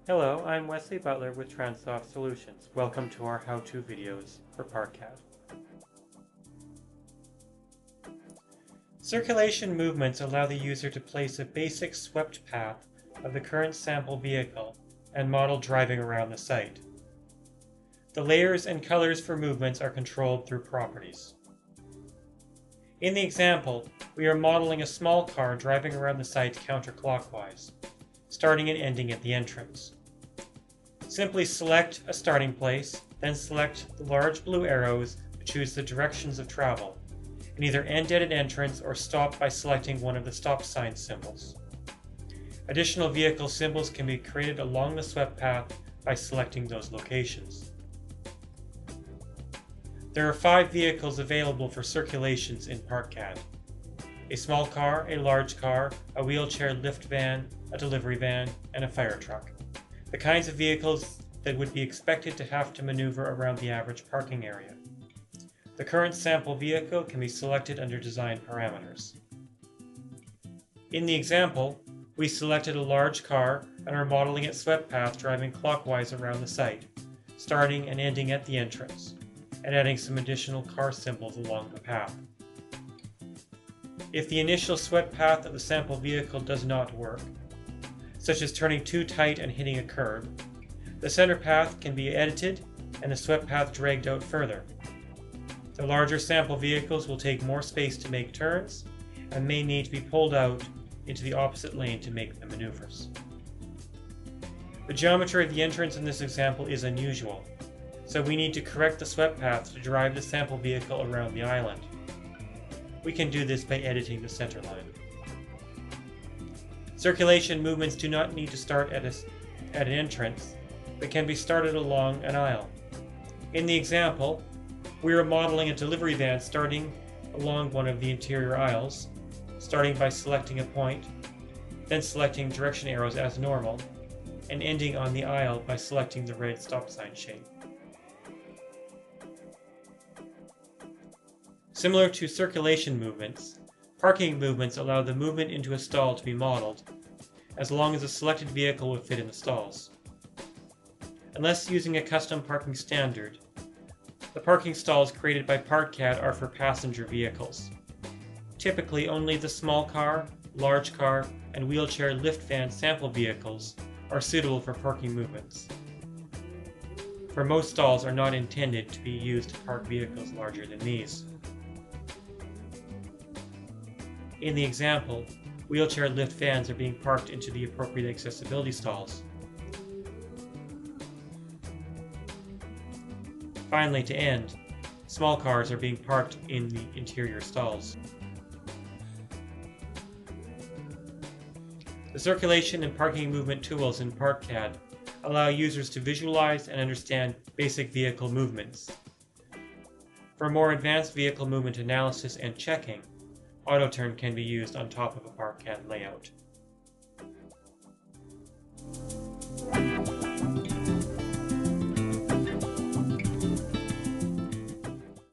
Hello, I'm Wesley Butler with Transsoft Solutions. Welcome to our how-to videos for ParkCAD. Circulation movements allow the user to place a basic swept path of the current sample vehicle and model driving around the site. The layers and colors for movements are controlled through properties. In the example, we are modeling a small car driving around the site counterclockwise, starting and ending at the entrance. Simply select a starting place, then select the large blue arrows to choose the directions of travel, and either end at an entrance or stop by selecting one of the stop sign symbols. Additional vehicle symbols can be created along the swept path by selecting those locations. There are 5 vehicles available for circulations in ParkCAD: a small car, a large car, a wheelchair lift van, a delivery van, and a fire truck. The kinds of vehicles that would be expected to have to maneuver around the average parking area. The current sample vehicle can be selected under Design Parameters. In the example, we selected a large car and are modeling its swept path driving clockwise around the site, starting and ending at the entrance, and adding some additional car symbols along the path. If the initial swept path of the sample vehicle does not work, such as turning too tight and hitting a curb, the center path can be edited and the swept path dragged out further. The larger sample vehicles will take more space to make turns and may need to be pulled out into the opposite lane to make the maneuvers. The geometry of the entrance in this example is unusual, so we need to correct the swept path to drive the sample vehicle around the island. We can do this by editing the center line. Circulation movements do not need to start at an entrance, but can be started along an aisle. In the example, we are modeling a delivery van starting along one of the interior aisles, starting by selecting a point, then selecting direction arrows as normal, and ending on the aisle by selecting the red stop sign shape. Similar to circulation movements, parking movements allow the movement into a stall to be modeled, as long as the selected vehicle will fit in the stalls. Unless using a custom parking standard, the parking stalls created by ParkCAD are for passenger vehicles. Typically, only the small car, large car, and wheelchair lift van sample vehicles are suitable for parking movements, for most stalls are not intended to be used to park vehicles larger than these. In the example, wheelchair lift vans are being parked into the appropriate accessibility stalls. Finally, to end, small cars are being parked in the interior stalls. The circulation and parking movement tools in ParkCAD allow users to visualize and understand basic vehicle movements. For more advanced vehicle movement analysis and checking, AutoTurn can be used on top of a ParkCAD layout.